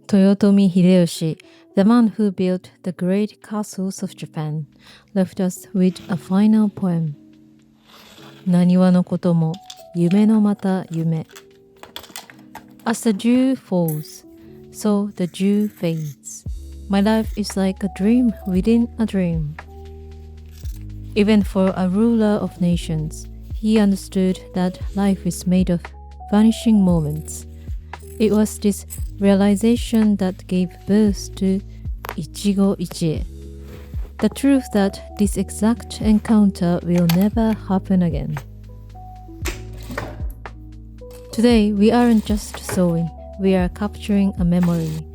Toyotomi Hideyoshi, the man who built the great castles of Japan, left us with a final poem. 何話のことも夢のまた夢 As the dew falls, so the dew fades. My life is like a dream within a dream. Even for a ruler of nations, he understood that life is made of vanishing moments. It was this realization that gave birth to Ichigo Ichie. The truth that this exact encounter will never happen again. Today, we aren't just sewing, we are capturing a memory.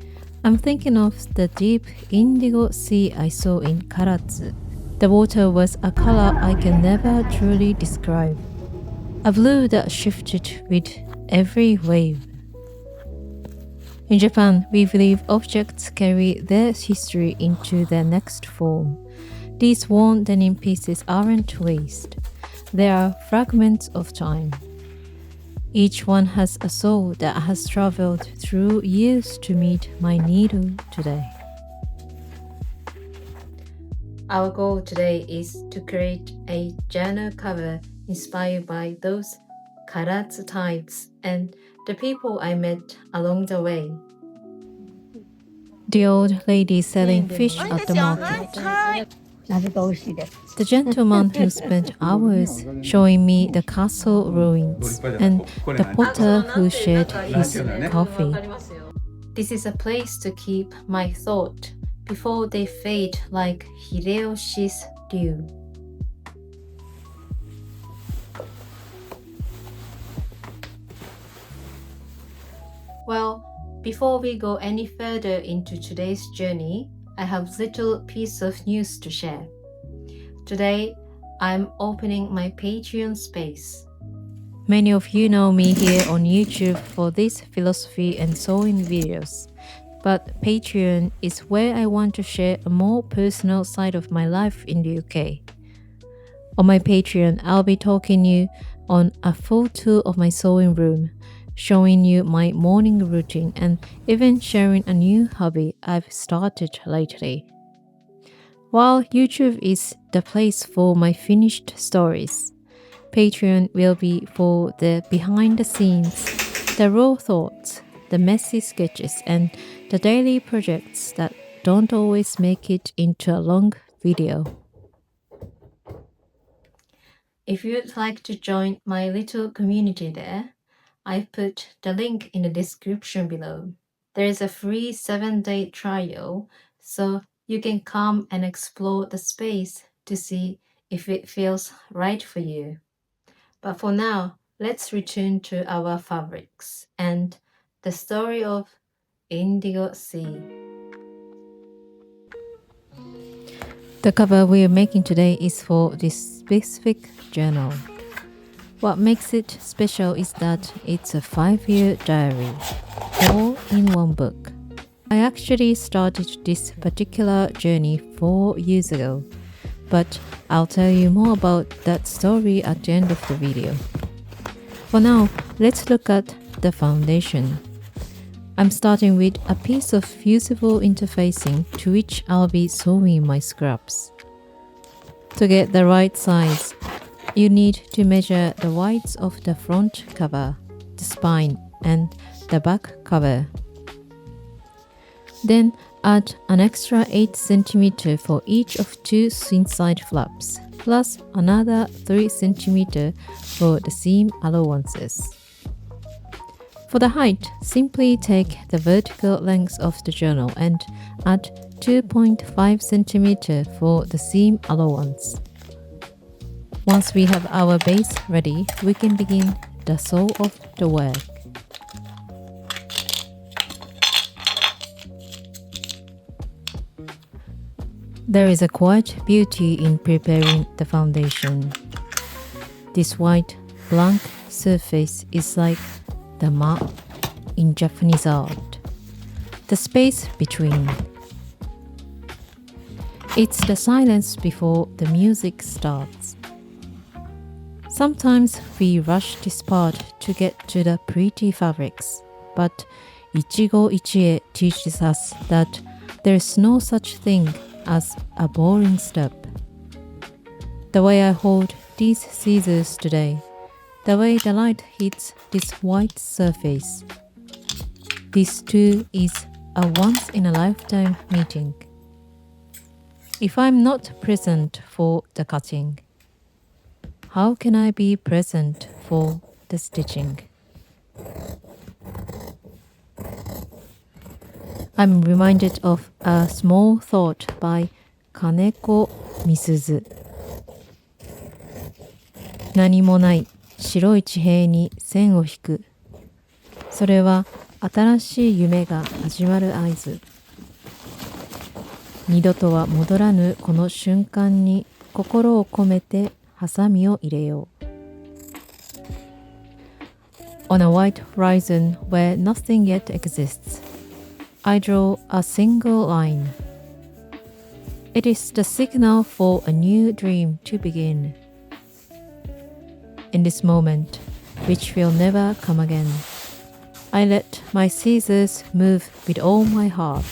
I'm thinking of the deep indigo sea I saw in Karatsu. The water was a color I can never truly describe. A blue that shifted with every wave. In Japan, we believe objects carry their history into their next form. These worn denim pieces aren't waste. They are fragments of time. Each one has a soul that has traveled through years to meet my needle today. Our goal today is to create a journal cover inspired by those Karatsu types and the people I met along the way. The old lady selling fish at the market. The gentleman who spent hours showing me the castle ruins, and the potter who shared his coffee. This is a place to keep my thought before they fade like Hideyoshi's dew. Well, before we go any further into today's journey, I have little piece of news to share. Today, I'm opening my Patreon space. Many of you know me here on YouTube for these philosophy and sewing videos, but Patreon is where I want to share a more personal side of my life in the UK. On my Patreon, I'll be talking you on a full tour of my sewing room, showing you my morning routine and even sharing a new hobby I've started lately. While YouTube is the place for my finished stories, Patreon will be for the behind the scenes, the raw thoughts, the messy sketches, and the daily projects that don't always make it into a long video. If you'd like to join my little community there, I've put the link in the description below. There is a free 7-day trial, so you can come and explore the space to see if it feels right for you. But for now, let's return to our fabrics and the story of Indigo Sea. The cover we're making today is for this specific journal. What makes it special is that it's a 5-year diary, all in one book. I actually started this particular journey 4 years ago, but I'll tell you more about that story at the end of the video. For now, let's look at the foundation. I'm starting with a piece of fusible interfacing to which I'll be sewing my scraps. To get the right size, you need to measure the widths of the front cover, the spine, and the back cover. Then add an extra 8 cm for each of 2 inside flaps, plus another 3 cm for the seam allowances. For the height, simply take the vertical length of the journal and add 2.5 cm for the seam allowance. Once we have our base ready, we can begin the sew of the work. There is a quiet beauty in preparing the foundation. This white, blank surface is like the mat in Japanese art, the space between. It's the silence before the music starts. Sometimes we rush this part to get to the pretty fabrics, but Ichigo Ichie teaches us that there is no such thing as a boring step. The way I hold these scissors today, the way the light hits this white surface, this too is a once-in-a-lifetime meeting. If I'm not present for the cutting, how can I be present for the stitching? I'm reminded of a small thought by Kaneko Misuzu. 何もない白い地平に線を引く。それは新しい夢が始まる合図。二度とは戻らぬこの瞬間に心を込めてハサミを入れよう。On a white horizon where nothing yet exists, I draw a single line. It is the signal for a new dream to begin. In this moment, which will never come again, I let my scissors move with all my heart.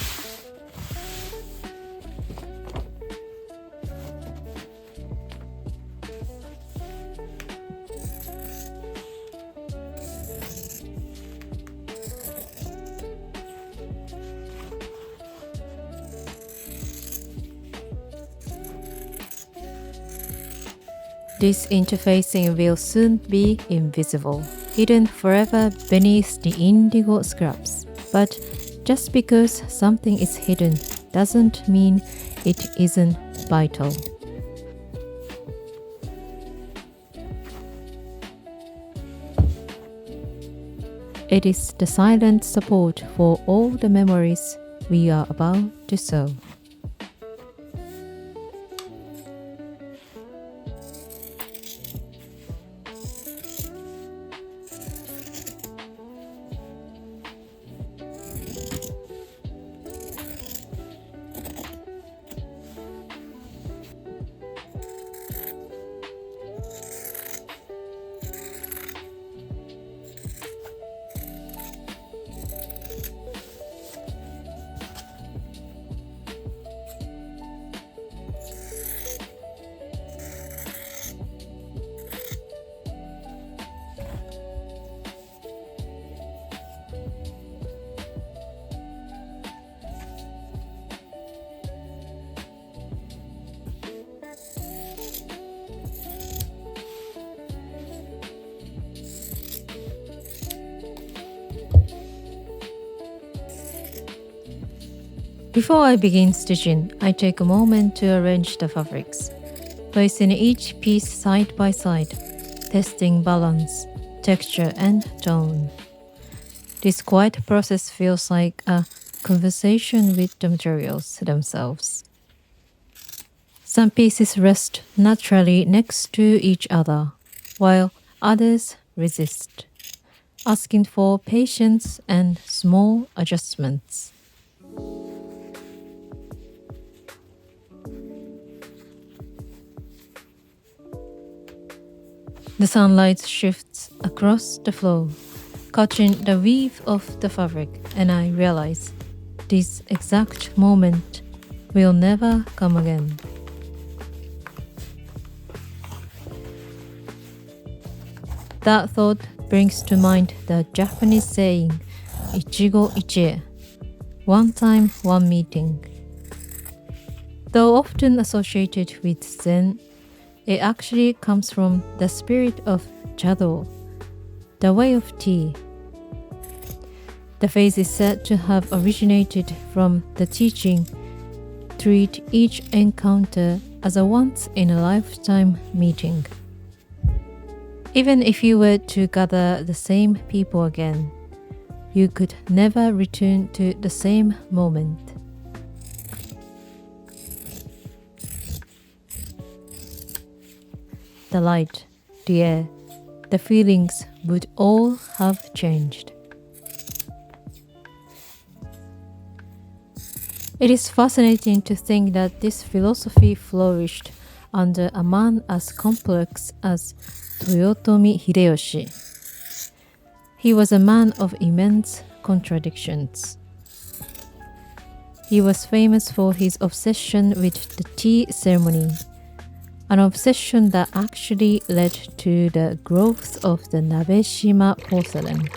This interfacing will soon be invisible, hidden forever beneath the indigo scraps. But just because something is hidden doesn't mean it isn't vital. It is the silent support for all the memories we are about to sow. Before I begin stitching, I take a moment to arrange the fabrics, placing each piece side by side, testing balance, texture, and tone. This quiet process feels like a conversation with the materials themselves. Some pieces rest naturally next to each other, while others resist, asking for patience and small adjustments. The sunlight shifts across the floor, catching the weave of the fabric, and I realize this exact moment will never come again. That thought brings to mind the Japanese saying, Ichigo Ichie, one time, one meeting. Though often associated with Zen, it actually comes from the spirit of Chado, the way of tea. The phrase is said to have originated from the teaching, treat each encounter as a once-in-a-lifetime meeting. Even if you were to gather the same people again, you could never return to the same moment. The light, the air, the feelings would all have changed. It is fascinating to think that this philosophy flourished under a man as complex as Toyotomi Hideyoshi. He was a man of immense contradictions. He was famous for his obsession with the tea ceremony, an obsession that actually led to the growth of the Nabeshima porcelain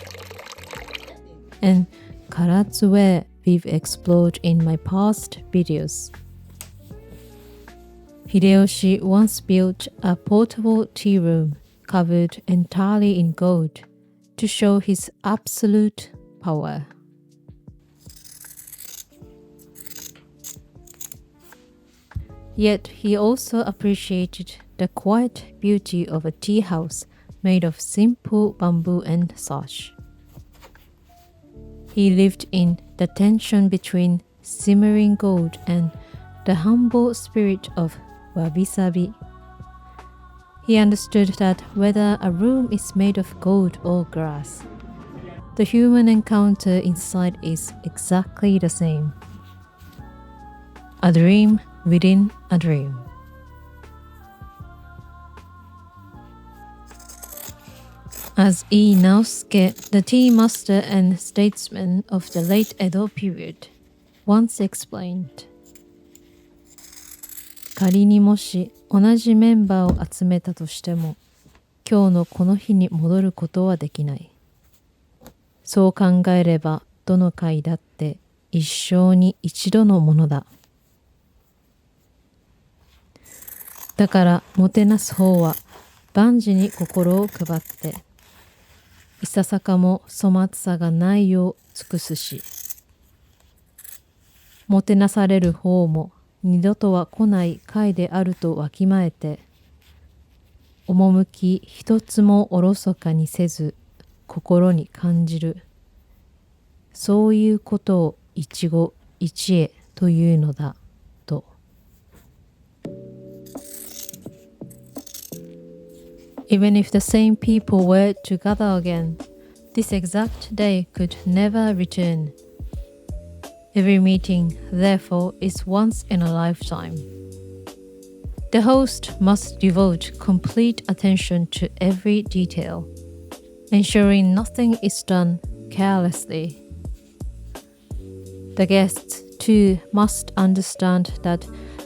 and Karatsu ware we've explored in my past videos. Hideyoshi once built a portable tea room covered entirely in gold to show his absolute power. Yet he also appreciated the quiet beauty of a tea house made of simple bamboo and sash. He lived in the tension between simmering gold and the humble spirit of wabi-sabi. He understood that whether a room is made of gold or glass, the human encounter inside is exactly the same. A dream within a dream. As Ii Naosuke, the tea master and statesman of the late Edo period, once explained, 仮にもし同じメンバーを集めたとしても、今日のこの日に戻ることはできない。そう考えれば、どの回だって一生に一度のものだ。だからもてなす方は万事に心を配っていささかも粗末さがないよう尽くすし、もてなされる方も二度とは来ない回であるとわきまえて、趣一つもおろそかにせず心に感じる、そういうことを一期一会というのだと。Even if the same people were together again, this exact day could never return. Every meeting, therefore, is once in a lifetime. The host must devote complete attention to every detail, ensuring nothing is done carelessly. The guests, too, must understand that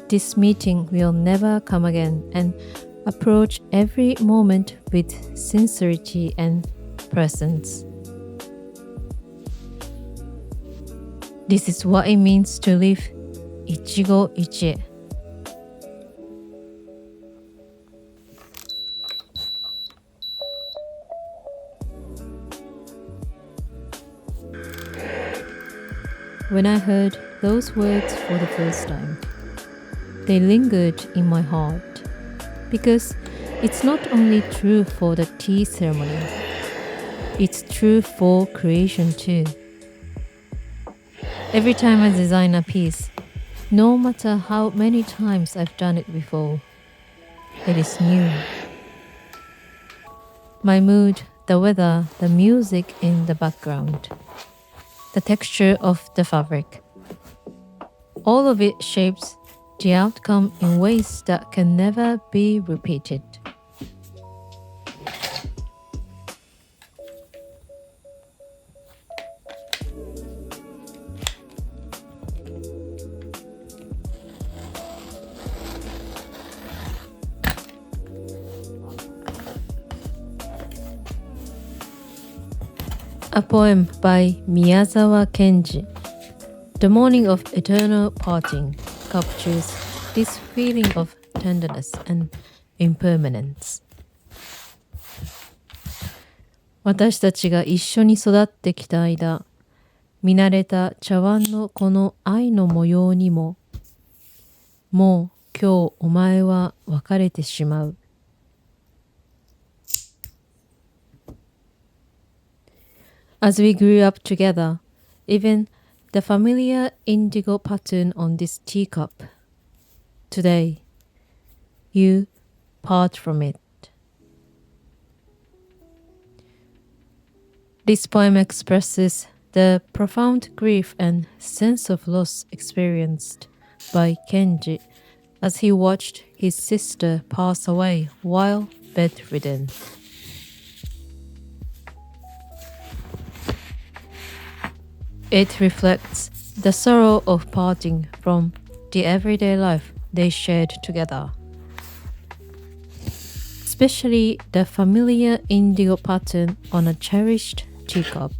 this meeting will never come again and approach every moment with sincerity and presence. This is what it means to live Ichigo Ichie. When I heard those words for the first time, they lingered in my heart. Because it's not only true for the tea ceremony, it's true for creation too. Every time I design a piece, no matter how many times I've done it before, it is new. My mood, the weather, the music in the background, the texture of the fabric, all of it shapes the outcome in ways that can never be repeated. A poem by Miyazawa Kenji. The morning of eternal parting captures this feeling of tenderness and impermanence. 私たちが一緒に育ってきた間、見慣れた茶碗のこの愛の模様にも、もう今日お前は別れてしまう。As we grew up together, even the familiar indigo pattern on this teacup, today, you part from it. This poem expresses the profound grief and sense of loss experienced by Kenji as he watched his sister pass away while bedridden. It reflects the sorrow of parting from the everyday life they shared together. Especially the familiar indigo pattern on a cherished teacup.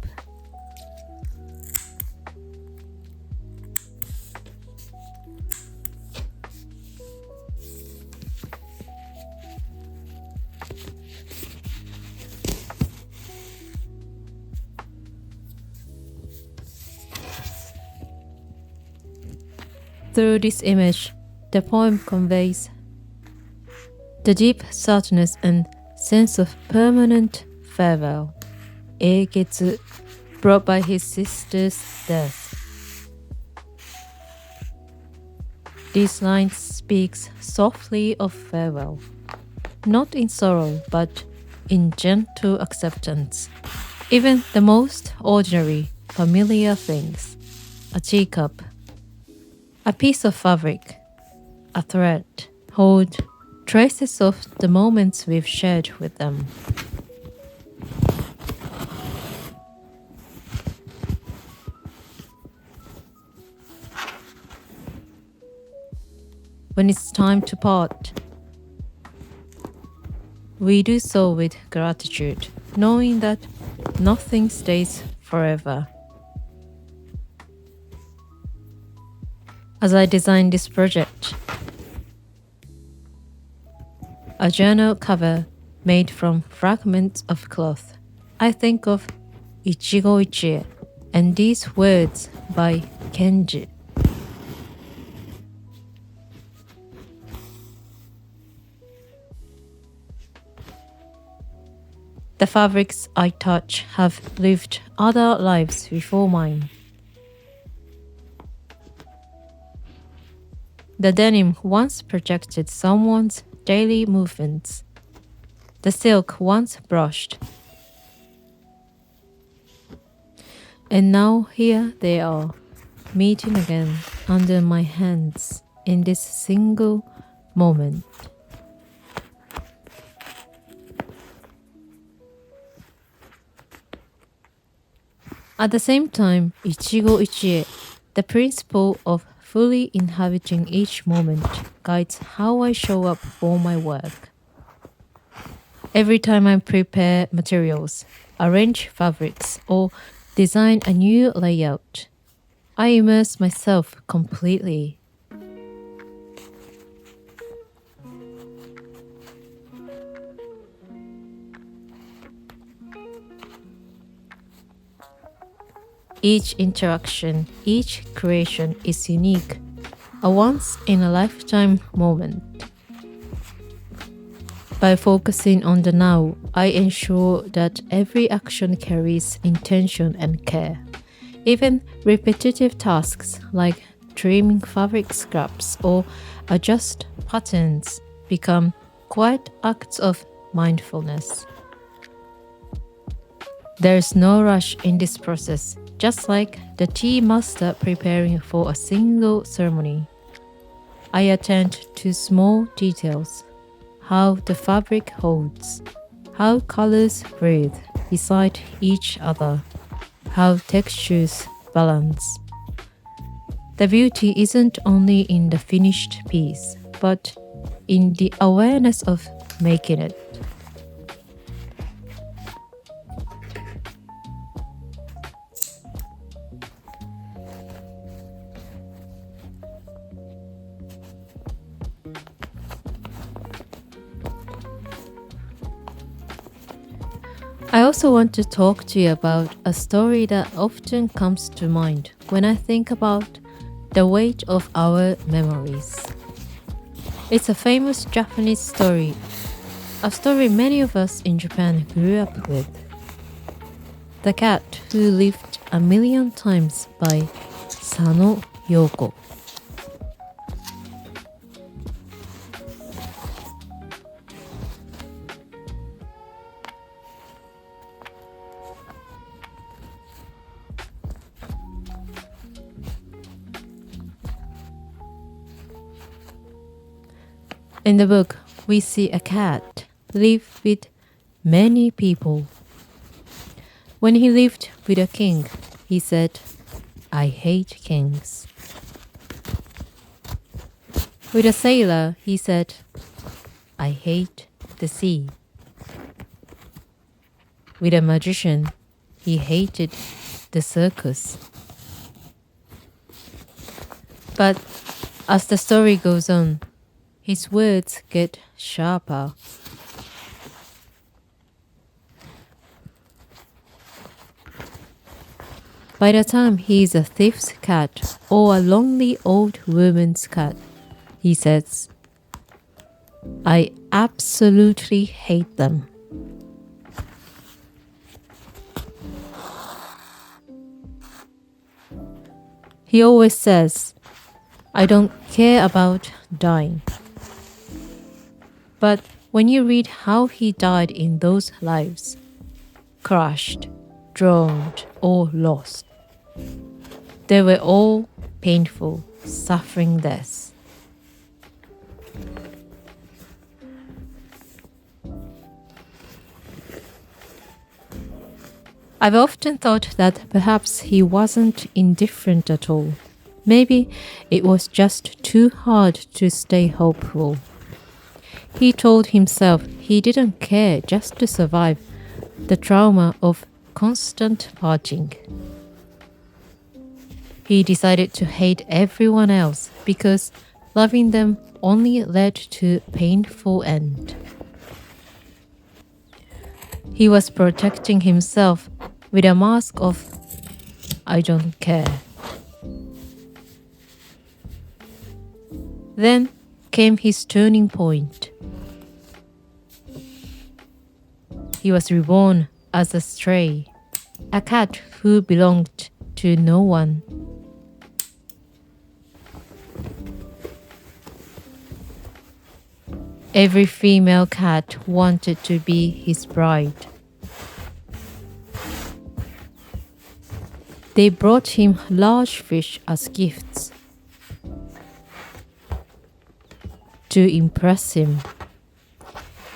Through this image, the poem conveys the deep sadness and sense of permanent farewell, 永結, brought by his sister's death. These lines speaks softly of farewell, not in sorrow but in gentle acceptance. Even the most ordinary, familiar things, a teacup, a piece of fabric, a thread, hold traces of the moments we've shared with them. When it's time to part, we do so with gratitude, knowing that nothing stays forever. As I designed this project, a journal cover made from fragments of cloth, I think of Ichigo Ichie and these words by Kenji. The fabrics I touch have lived other lives before mine. The denim once projected someone's daily movements. The silk once brushed. And now here they are, meeting again under my hands in this single moment. At the same time, Ichigo Ichie, the principle of fully inhabiting each moment, guides how I show up for my work. Every time I prepare materials, arrange fabrics, or design a new layout, I immerse myself completely. Each interaction, each creation is unique, a once-in-a-lifetime moment. By focusing on the now, I ensure that every action carries intention and care. Even repetitive tasks like trimming fabric scraps or adjust patterns become quiet acts of mindfulness. There's no rush in this process, just like the tea master preparing for a single ceremony. I attend to small details, how the fabric holds, how colors breathe beside each other, how textures balance. The beauty isn't only in the finished piece, but in the awareness of making it. I also want to talk to you about a story that often comes to mind when I think about the weight of our memories. It's a famous Japanese story, a story many of us in Japan grew up with. The Cat Who Lived a Million Times by Sano Yoko. In the book, we see a cat live with many people. When he lived with a king, he said, I hate kings. With a sailor, he said, I hate the sea. With a magician, he hated the circus. But as the story goes on, his words get sharper. By the time he is a thief's cat or a lonely old woman's cat, he says, I absolutely hate them. He always says, I don't care about dying. But when you read how he died in those lives, crushed, drowned, or lost, they were all painful, suffering deaths. I've often thought that perhaps he wasn't indifferent at all. Maybe it was just too hard to stay hopeful. He told himself he didn't care just to survive the trauma of constant parting. He decided to hate everyone else because loving them only led to a painful end. He was protecting himself with a mask of, I don't care. Then came his turning point. He was reborn as a stray, a cat who belonged to no one. Every female cat wanted to be his bride. They brought him large fish as gifts to impress him,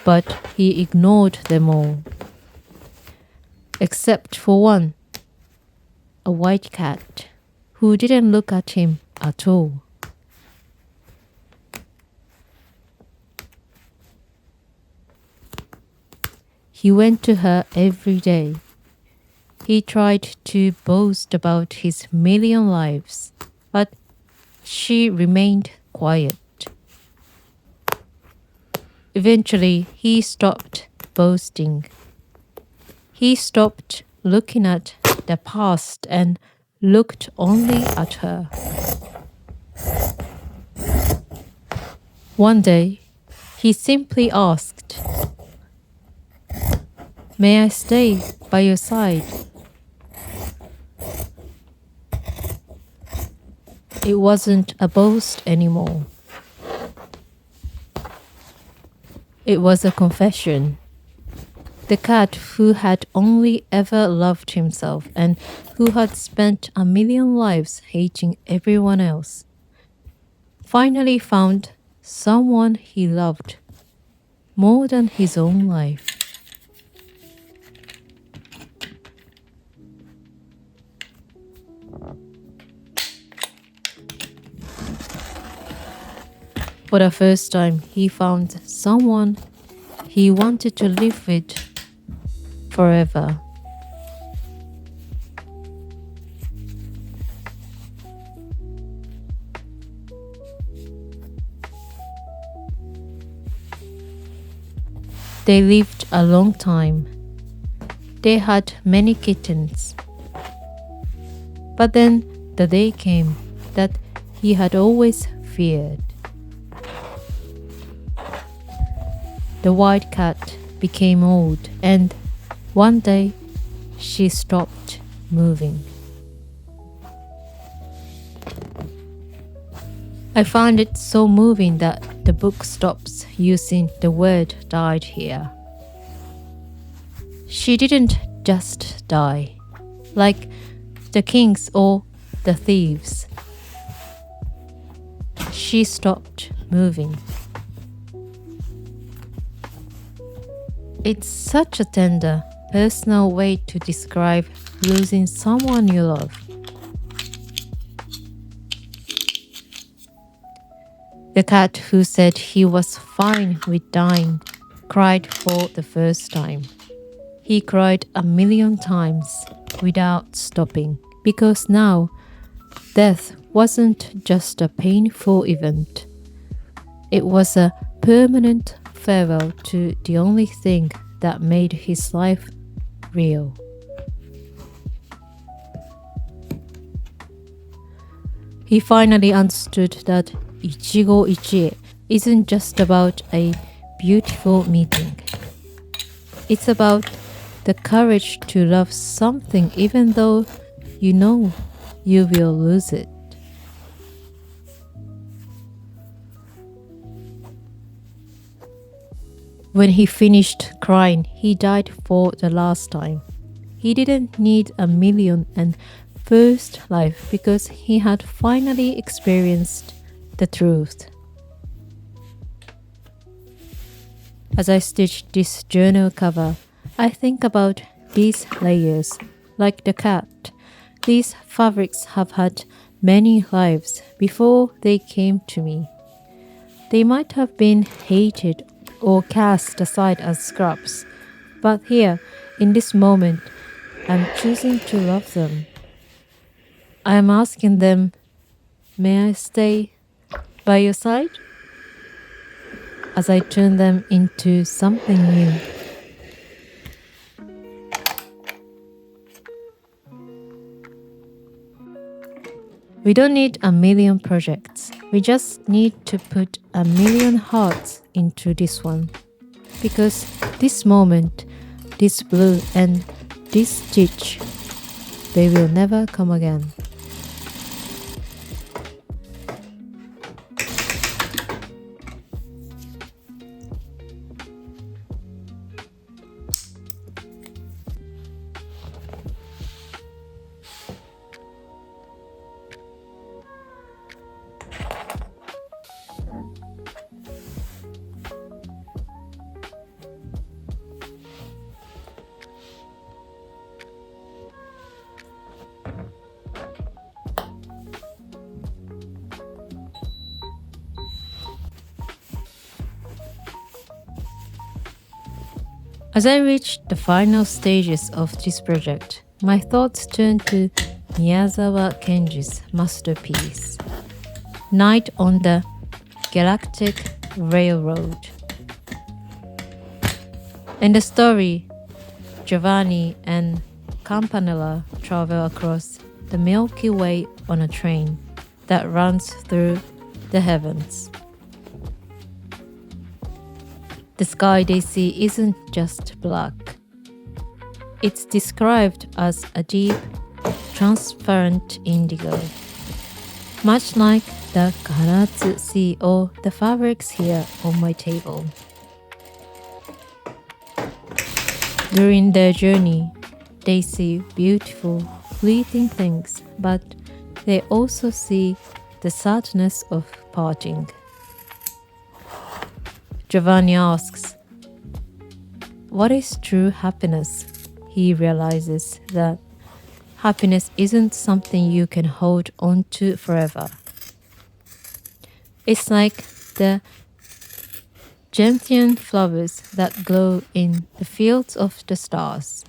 but he ignored them all, except for one, a white cat who didn't look at him at all. He went to her every day. He tried to boast about his million lives, but she remained quiet. Eventually, he stopped boasting. He stopped looking at the past and looked only at her. One day, he simply asked, "May I stay by your side?" It wasn't a boast anymore. It was a confession. The cat who had only ever loved himself and who had spent a million lives hating everyone else, finally found someone he loved more than his own life. For the first time, he found someone he wanted to live with forever. They lived a long time. They had many kittens. But then the day came that he had always feared. The white cat became old, and one day she stopped moving. I found it so moving that the book stops using the word died here. She didn't just die, like the kings or the thieves. She stopped moving. It's such a tender, personal way to describe losing someone you love. The cat who said he was fine with dying cried for the first time. He cried 1,000,000 times without stopping, because now death wasn't just a painful event. It was a permanent farewell to the only thing that made his life real. He finally understood that Ichigo Ichie isn't just about a beautiful meeting. It's about the courage to love something even though you know you will lose it. When he finished crying, he died for the last time. He didn't need 1,000,001st life because he had finally experienced the truth. As I stitch this journal cover, I think about these layers. Like the cat, these fabrics have had many lives before they came to me. They might have been hated or cast aside as scraps, but here, in this moment, I'm choosing to love them. I am asking them, may I stay by your side? As I turn them into something new. We don't need 1,000,000 projects. We just need to put 1,000,000 hearts into this one. Because this moment, this blue and this stitch, they will never come again. As I reach the final stages of this project, my thoughts turn to Miyazawa Kenji's masterpiece, Night on the Galactic Railroad. In the story, Giovanni and Campanella travel across the Milky Way on a train that runs through the heavens. The sky they see isn't just black. It's described as a deep, transparent indigo, much like the Karatsu sea or the fabrics here on my table. During their journey, they see beautiful, fleeting things, but they also see the sadness of parting. Giovanni asks, what is true happiness? He realizes that happiness isn't something you can hold on to forever. It's like the gentian flowers that glow in the fields of the stars.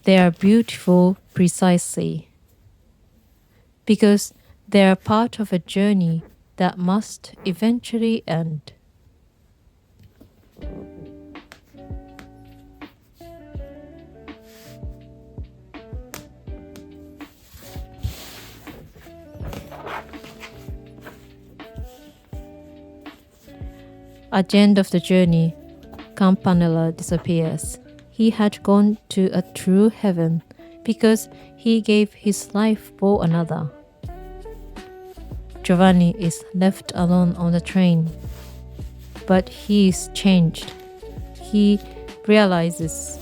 They are beautiful precisely because they are part of a journey that must eventually end. At the end of the journey, Campanella disappears. He had gone to a true heaven because he gave his life for another. Giovanni is left alone on the train, but he is changed. He realizes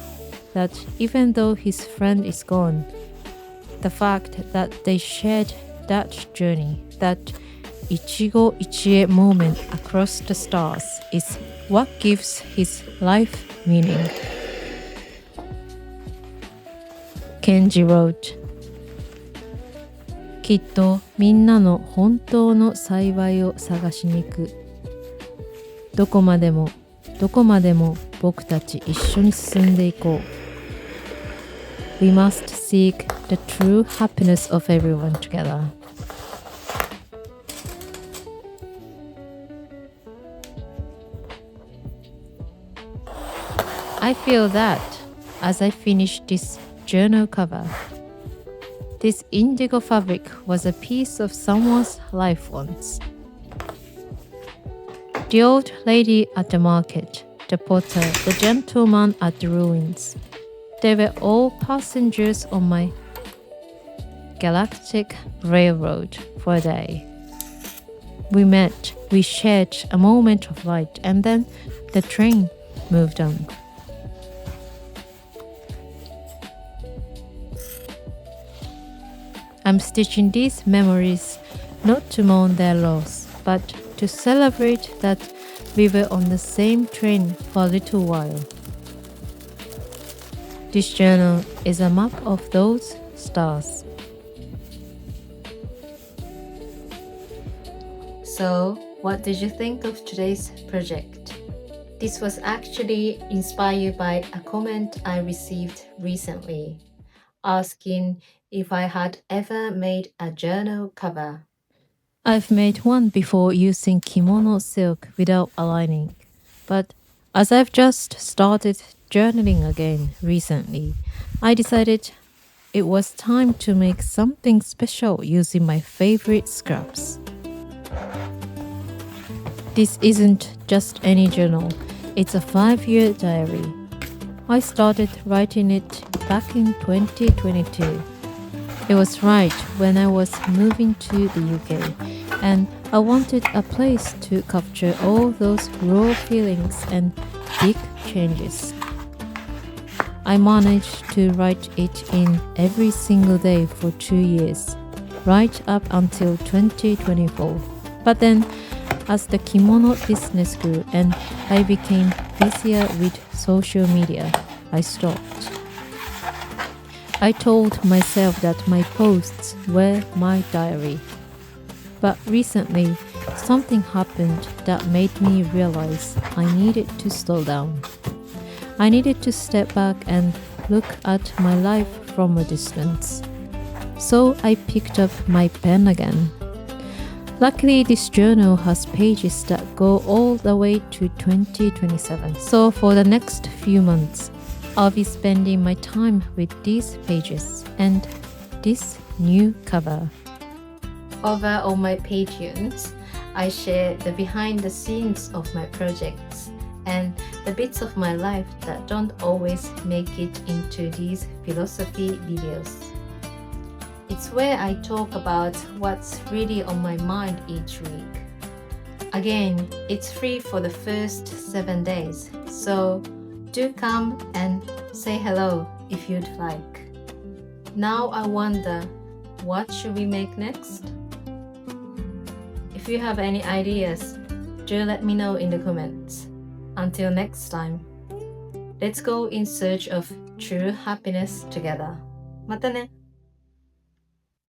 that even though his friend is gone, the fact that they shared that journey, that Ichigo Ichie moment across the stars, is what gives his life meaning. Kenji wrote, きっとみんなの本当の幸いを探しに行く。どこまでも僕たち一緒に進んでいこう。We must seek the true happiness of everyone together. I feel that as I finish this journal cover, this indigo fabric was a piece of someone's life once. The old lady at the market, the potter, the gentleman at the ruins, they were all passengers on my Galactic Railroad for a day. We met, we shared a moment of light, and then the train moved on. I'm stitching these memories not to mourn their loss, but to celebrate that we were on the same train for a little while. This journal is a map of those stars. So, what did you think of today's project? This was actually inspired by a comment I received recently, asking if I had ever made a journal cover. I've made one before using kimono silk without aligning, but as I've just started journaling again recently, I decided it was time to make something special using my favorite scraps. This isn't just any journal, it's a 5-year diary. I started writing it back in 2022. It was right when I was moving to the UK, and I wanted a place to capture all those raw feelings and big changes. I managed to write it in every single day for 2 years, right up until 2024. But then, as the kimono business grew and I became busier with social media, I stopped. I told myself that my posts were my diary. But recently, something happened that made me realize I needed to slow down. I needed to step back and look at my life from a distance. So I picked up my pen again. Luckily, this journal has pages that go all the way to 2027. So for the next few months, I'll be spending my time with these pages and this new cover. Over on my Patreons, I share the behind the scenes of my projects and the bits of my life that don't always make it into these philosophy videos. It's where I talk about what's really on my mind each week. Again, it's free for the first 7 days, so do come and say hello if you'd like. Now I wonder, what should we make next? If you have any ideas, do let me know in the comments. Until next time, let's go in search of true happiness together. またね。